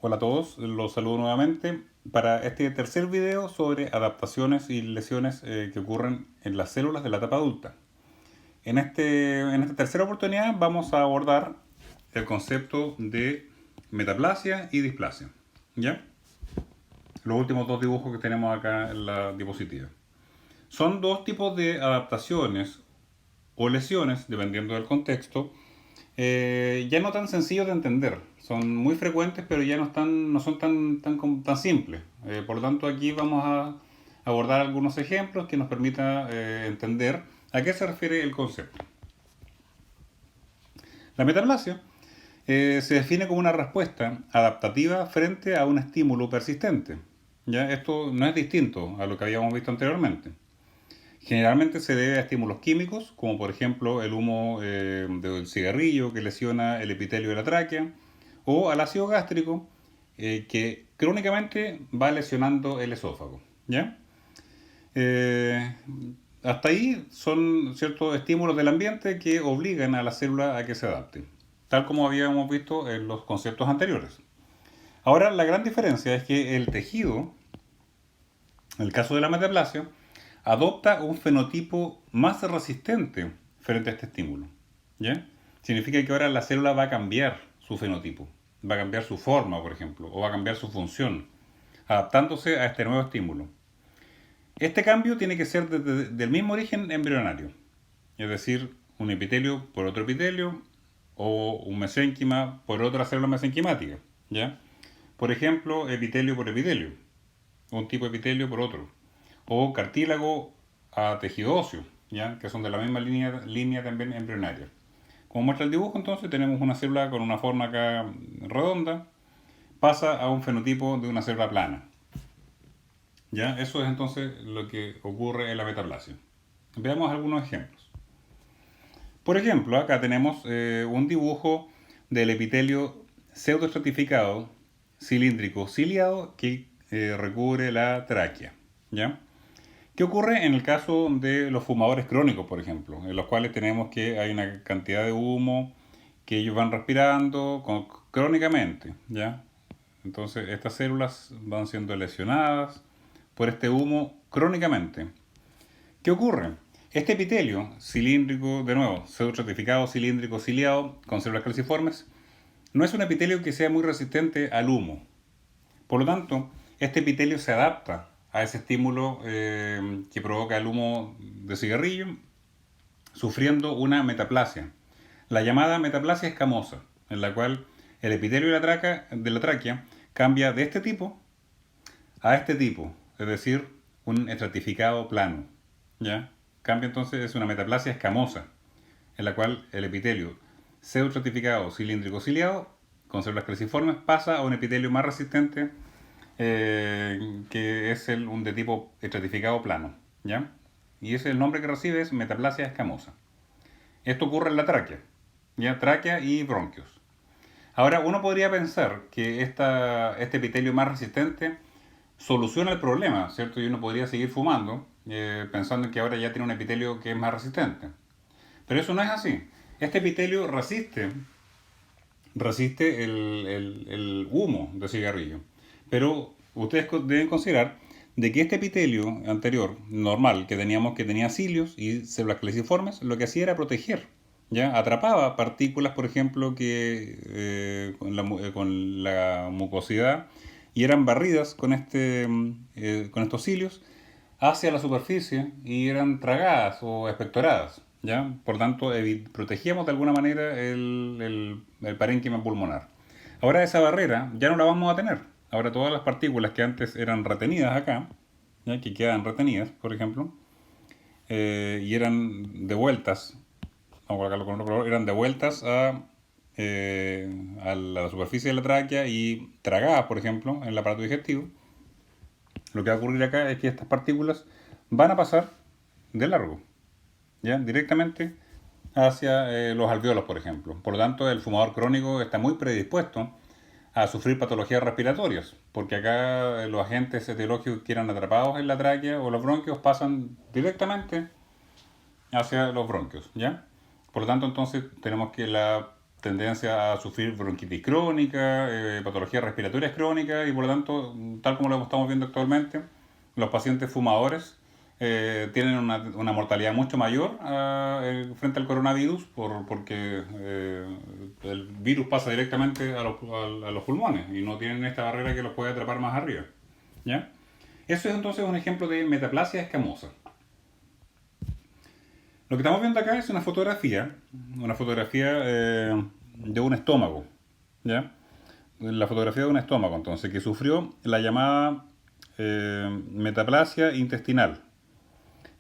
Hola a todos, los saludo nuevamente para este tercer video sobre adaptaciones y lesiones que ocurren en las células de la etapa adulta. En esta tercera oportunidad vamos a abordar el concepto de metaplasia y displasia. ¿Ya? Los últimos dos dibujos que tenemos acá en la diapositiva. Son dos tipos de adaptaciones o lesiones, dependiendo del contexto, ya no tan sencillos de entender. Son muy frecuentes, pero ya no son tan simples. Por lo tanto, aquí vamos a abordar algunos ejemplos que nos permitan entender a qué se refiere el concepto. La metaplasia se define como una respuesta adaptativa frente a un estímulo persistente. ¿Ya? Esto no es distinto a lo que habíamos visto anteriormente. Generalmente se debe a estímulos químicos, como por ejemplo el humo del cigarrillo que lesiona el epitelio de la tráquea, o al ácido gástrico que crónicamente va lesionando el esófago. ¿Ya? Eh, Hasta ahí son ciertos estímulos del ambiente que obligan a la célula a que se adapte, tal como habíamos visto en los conceptos anteriores. Ahora, la gran diferencia es que el tejido, en el caso de la metaplasia, adopta un fenotipo más resistente frente a este estímulo. ¿Ya? Significa que ahora la célula va a cambiar su fenotipo, va a cambiar su forma, por ejemplo, o va a cambiar su función, adaptándose a este nuevo estímulo. Este cambio tiene que ser del mismo origen embrionario, es decir, un epitelio por otro epitelio o un mesénquima por otra célula mesenquimática. ¿Ya? Por ejemplo, epitelio por epitelio, un tipo de epitelio por otro, o cartílago a tejido óseo, ¿ya? Que son de la misma línea también embrionaria. Como muestra el dibujo, entonces tenemos una célula con una forma acá redonda, pasa a un fenotipo de una célula plana. ¿Ya? Eso es entonces lo que ocurre en la metaplasia. Veamos algunos ejemplos. Por ejemplo, acá tenemos un dibujo del epitelio pseudoestratificado cilíndrico ciliado que recubre la tráquea. ¿Ya? ¿Qué ocurre en el caso de los fumadores crónicos, por ejemplo? En los cuales tenemos que hay una cantidad de humo que ellos van respirando crónicamente, ¿ya? Entonces estas células van siendo lesionadas por este humo crónicamente. ¿Qué ocurre? Este epitelio cilíndrico, de nuevo, pseudoestratificado, cilíndrico, ciliado, con células calciformes, no es un epitelio que sea muy resistente al humo. Por lo tanto, este epitelio se adapta a ese estímulo que provoca el humo de cigarrillo, sufriendo una metaplasia. La llamada metaplasia escamosa, en la cual el epitelio de la tráquea cambia de este tipo a este tipo, es decir, un estratificado plano. ¿Ya? Cambia entonces, es una metaplasia escamosa, en la cual el epitelio pseudoestratificado cilíndrico ciliado, con células calciformes, pasa a un epitelio más resistente que es un de tipo estratificado plano. ¿Ya? Y ese el nombre que recibe es metaplasia escamosa. Esto ocurre en la tráquea, ¿ya? Tráquea y bronquios. Ahora, uno podría pensar que este epitelio más resistente soluciona el problema, ¿cierto? Y uno podría seguir fumando pensando en que ahora ya tiene un epitelio que es más resistente. Pero eso no es así. Este epitelio resiste el humo de cigarrillo. Pero ustedes deben considerar de que este epitelio anterior, normal, que tenía cilios y células caliciformes, lo que hacía era proteger. ¿Ya? Atrapaba partículas, por ejemplo, que con la mucosidad y eran barridas con estos cilios hacia la superficie y eran tragadas o expectoradas. ¿Ya? Por tanto, protegíamos de alguna manera el parénquima pulmonar. Ahora esa barrera ya no la vamos a tener. Ahora todas las partículas que antes eran retenidas acá, ¿ya? Que quedan retenidas, por ejemplo, y eran devueltas, vamos a colocarlo con otro color, eran devueltas a la superficie de la tráquea y tragadas, por ejemplo, en el aparato digestivo. Lo que va a ocurrir acá es que estas partículas van a pasar de largo, ¿ya? Directamente hacia los alveolos, por ejemplo. Por lo tanto, el fumador crónico está muy predispuesto a sufrir patologías respiratorias, porque acá los agentes etiológicos que eran atrapados en la tráquea o los bronquios pasan directamente hacia los bronquios, ¿ya? Por lo tanto, entonces tenemos que tendencia a sufrir bronquitis crónica, patologías respiratorias crónicas y por lo tanto, tal como lo estamos viendo actualmente, los pacientes fumadores tienen una mortalidad mucho mayor frente al coronavirus porque el virus pasa directamente a los pulmones y no tienen esta barrera que los puede atrapar más arriba. ¿Ya? Eso es entonces un ejemplo de metaplasia escamosa. Lo que estamos viendo acá es una fotografía de un estómago, ¿ya? La fotografía de un estómago, entonces, que sufrió la llamada metaplasia intestinal,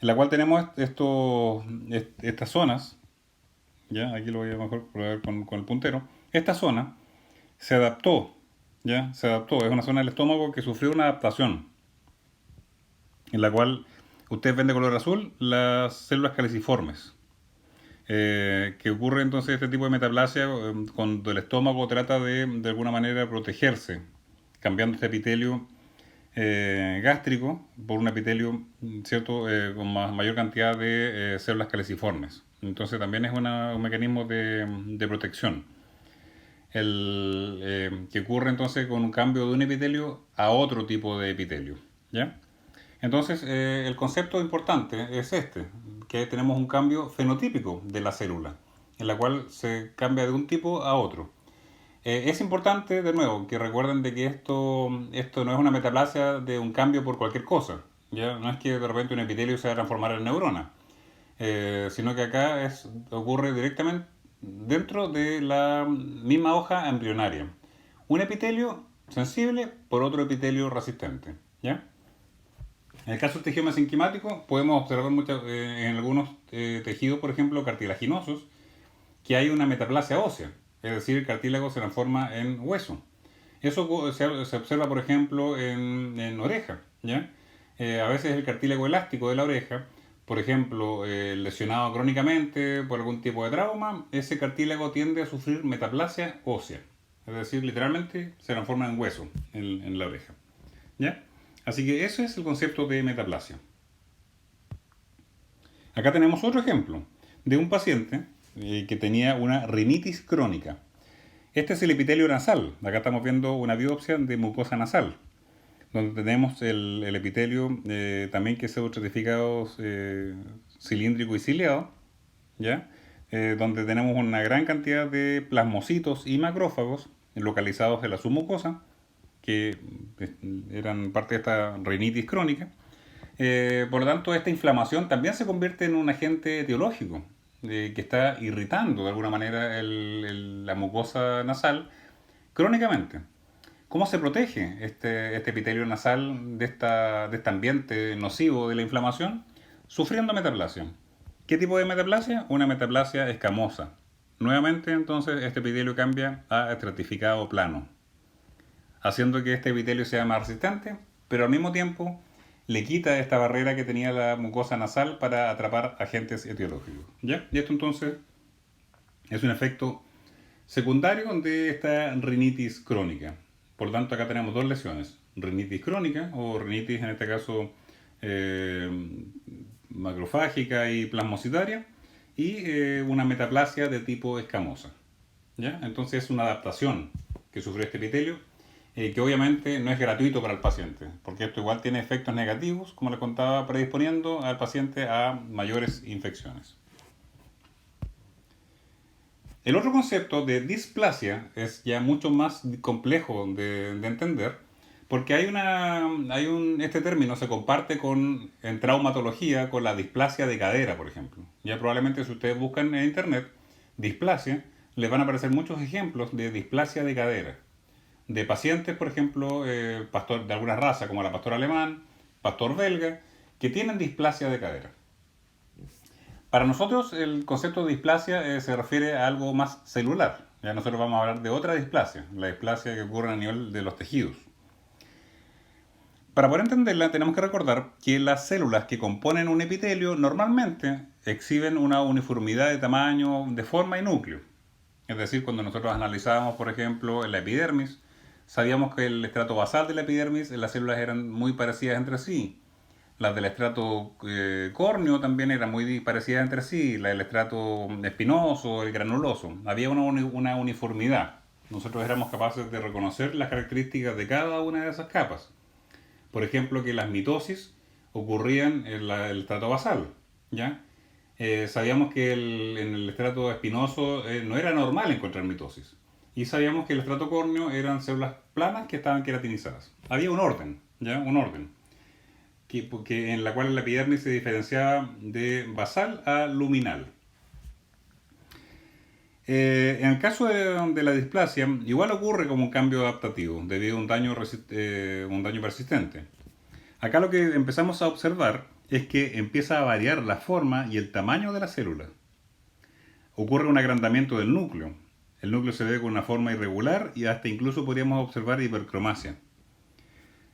en la cual tenemos estas zonas, ¿ya? Aquí lo voy a mejor probar con el puntero. Esta zona se adaptó, ¿ya? Se adaptó, es una zona del estómago que sufrió una adaptación, en la cual ustedes ven de color azul las células caliciformes. Que ocurre entonces este tipo de metaplasia cuando el estómago trata de alguna manera protegerse, cambiando este epitelio gástrico por un epitelio, ¿cierto?, con mayor cantidad de células caliciformes. Entonces también es un mecanismo de protección. Que ocurre entonces con un cambio de un epitelio a otro tipo de epitelio, ¿ya? Entonces, el concepto importante es que tenemos un cambio fenotípico de la célula, en la cual se cambia de un tipo a otro. Es importante, de nuevo, que recuerden de que esto no es una metaplasia de un cambio por cualquier cosa, ¿ya? No es que de repente un epitelio se va a transformar en neurona, sino que acá ocurre directamente dentro de la misma hoja embrionaria. Un epitelio sensible por otro epitelio resistente, ¿ya? En el caso del tejido mesenquimático, podemos observar en algunos tejidos, por ejemplo, cartilaginosos, que hay una metaplasia ósea, es decir, el cartílago se transforma en hueso. Eso se observa, por ejemplo, en oreja, ¿ya? A veces el cartílago elástico de la oreja, por ejemplo, lesionado crónicamente por algún tipo de trauma, ese cartílago tiende a sufrir metaplasia ósea, es decir, literalmente se transforma en hueso en la oreja, ¿ya? Así que ese es el concepto de metaplasia. Acá tenemos otro ejemplo de un paciente que tenía una rinitis crónica. Este es el epitelio nasal. Acá estamos viendo una biopsia de mucosa nasal, donde tenemos el epitelio también que es estratificado cilíndrico y ciliado, ¿ya? Donde tenemos una gran cantidad de plasmocitos y macrófagos localizados en la submucosa, que eran parte de esta rinitis crónica. Por lo tanto, esta inflamación también se convierte en un agente etiológico que está irritando de alguna manera la mucosa nasal crónicamente. ¿Cómo se protege este epitelio nasal de este ambiente nocivo de la inflamación? Sufriendo metaplasia. ¿Qué tipo de metaplasia? Una metaplasia escamosa. Nuevamente, entonces, este epitelio cambia a estratificado plano, haciendo que este epitelio sea más resistente, pero al mismo tiempo le quita esta barrera que tenía la mucosa nasal para atrapar agentes etiológicos, ¿ya? Y esto entonces es un efecto secundario de esta rinitis crónica. Por lo tanto, acá tenemos dos lesiones: rinitis crónica o rinitis en este caso macrofágica y plasmocitaria, y una metaplasia de tipo escamosa, ¿ya? Entonces es una adaptación que sufrió este epitelio, que obviamente no es gratuito para el paciente, porque esto igual tiene efectos negativos, como les contaba, predisponiendo al paciente a mayores infecciones. El otro concepto de displasia es ya mucho más complejo de entender, porque este término se comparte en traumatología con la displasia de cadera, por ejemplo. Ya probablemente si ustedes buscan en internet displasia, les van a aparecer muchos ejemplos de displasia de cadera, de pacientes, por ejemplo, pastor de alguna raza, como la pastor alemán, pastor belga, que tienen displasia de cadera. Para nosotros el concepto de displasia se refiere a algo más celular. Ya nosotros vamos a hablar de otra displasia, la displasia que ocurre a nivel de los tejidos. Para poder entenderla tenemos que recordar que las células que componen un epitelio normalmente exhiben una uniformidad de tamaño, de forma y núcleo. Es decir, cuando nosotros analizábamos, por ejemplo, la epidermis, sabíamos que el estrato basal de la epidermis, las células eran muy parecidas entre sí. Las del estrato córneo también eran muy parecidas entre sí, la del estrato espinoso, el granuloso. Había una uniformidad. Nosotros éramos capaces de reconocer las características de cada una de esas capas. Por ejemplo, que las mitosis ocurrían en el estrato basal, ¿ya? Sabíamos que en el estrato espinoso no era normal encontrar mitosis. Y sabíamos que el estrato córneo eran células planas que estaban queratinizadas. Había un orden, ¿ya? Un orden. En la cual la epidermis se diferenciaba de basal a luminal. En el caso de la displasia, igual ocurre como un cambio adaptativo debido a un daño persistente. Acá lo que empezamos a observar es que empieza a variar la forma y el tamaño de la célula. Ocurre un agrandamiento del núcleo. El núcleo se ve con una forma irregular y hasta incluso podríamos observar hipercromasia.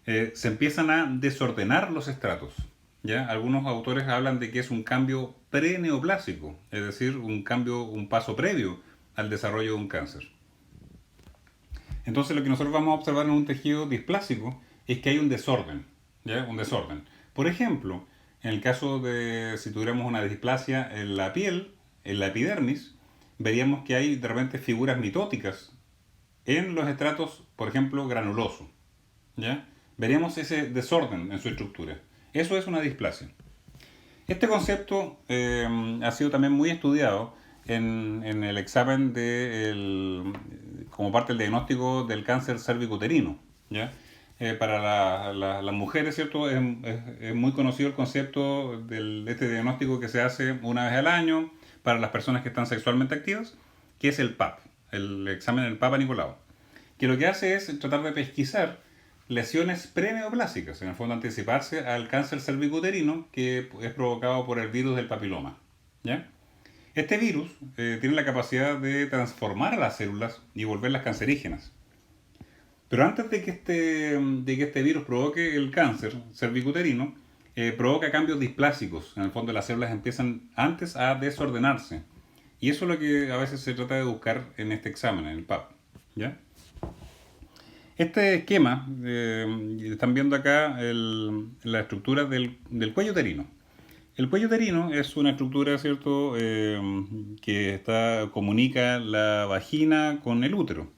Se empiezan a desordenar los estratos. ¿Ya? Algunos autores hablan de que es un cambio preneoplásico, es decir, un paso previo al desarrollo de un cáncer. Entonces lo que nosotros vamos a observar en un tejido displásico es que hay un desorden, ¿ya? Un desorden. Por ejemplo, en el caso de si tuviéramos una displasia en la piel, en la epidermis, veríamos que hay de repente figuras mitóticas en los estratos, por ejemplo, granuloso, ¿ya? Veríamos ese desorden en su estructura. Eso es una displasia. Este concepto ha sido también muy estudiado en el examen como parte del diagnóstico del cáncer cervicuterino, ¿ya? Para las mujeres, ¿cierto? Es muy conocido el concepto de este diagnóstico que se hace una vez al año para las personas que están sexualmente activas, que es el PAP, el examen del Papa Nicolau, que lo que hace es tratar de pesquisar lesiones preneoplásicas, en el fondo anticiparse al cáncer cervicuterino que es provocado por el virus del papiloma, ¿ya? Este virus tiene la capacidad de transformar a las células y volverlas cancerígenas. Pero antes de que este virus provoque el cáncer cervicuterino, provoca cambios displásicos. En el fondo las células empiezan antes a desordenarse. Y eso es lo que a veces se trata de buscar en este examen, en el PAP, ¿ya? Este esquema, están viendo acá la estructura del cuello uterino. El cuello uterino es una estructura, ¿cierto?, que comunica la vagina con el útero.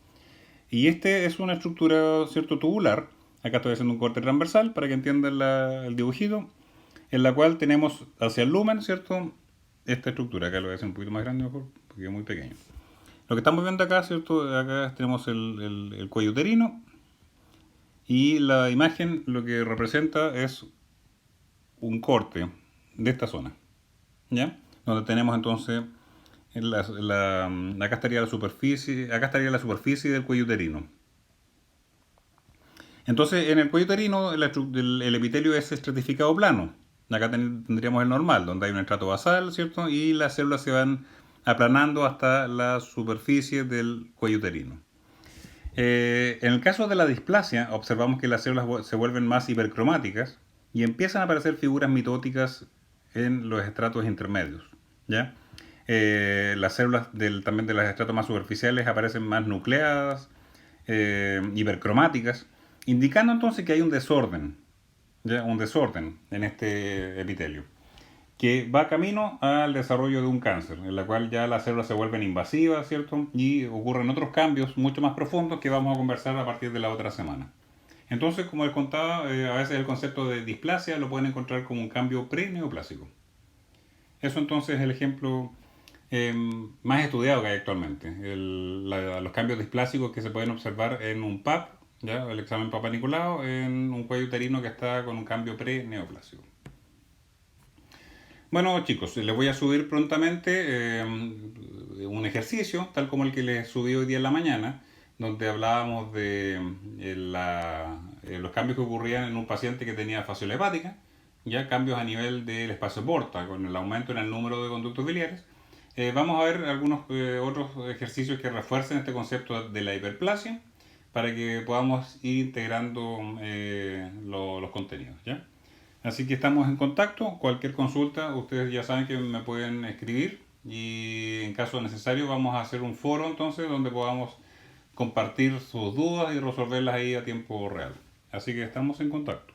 Y este es una estructura, ¿cierto?, tubular. Acá estoy haciendo un corte transversal para que entiendan el dibujito, en la cual tenemos hacia el lumen, ¿cierto?, esta estructura. Acá lo voy a hacer un poquito más grande mejor, porque es muy pequeño. Lo que estamos viendo acá, ¿cierto?, acá tenemos el cuello uterino. Y la imagen lo que representa es un corte de esta zona, ¿ya? Donde tenemos entonces, acá estaría la superficie del cuello uterino. Entonces, en el cuello uterino el epitelio es estratificado plano. Acá tendríamos el normal, donde hay un estrato basal, ¿cierto? Y las células se van aplanando hasta la superficie del cuello uterino. En el caso de la displasia, observamos que las células se vuelven más hipercromáticas y empiezan a aparecer figuras mitóticas en los estratos intermedios, ¿ya? Las células también de los estratos más superficiales aparecen más nucleadas, hipercromáticas, indicando entonces que hay un desorden, ¿ya? Un desorden en este epitelio, que va camino al desarrollo de un cáncer, en la cual ya las células se vuelven invasivas, ¿cierto? Y ocurren otros cambios mucho más profundos que vamos a conversar a partir de la otra semana. Entonces, como les contaba, a veces el concepto de displasia lo pueden encontrar como un cambio preneoplásico. Eso entonces es el ejemplo más estudiado que hay actualmente. Los cambios displásicos que se pueden observar en un PAP, ¿ya? El examen Papa Nicolau, en un cuello uterino que está con un cambio preneoplásico. Bueno, chicos, les voy a subir prontamente un ejercicio, tal como el que les subí hoy día en la mañana, donde hablábamos de los cambios que ocurrían en un paciente que tenía fasciola hepática, ya cambios a nivel del espacio porta, con el aumento en el número de conductos biliares. Vamos a ver algunos otros ejercicios que refuercen este concepto de la hiperplasia para que podamos ir integrando los contenidos, ¿ya? Así que estamos en contacto. Cualquier consulta, ustedes ya saben que me pueden escribir y en caso necesario vamos a hacer un foro entonces donde podamos compartir sus dudas y resolverlas ahí a tiempo real. Así que estamos en contacto.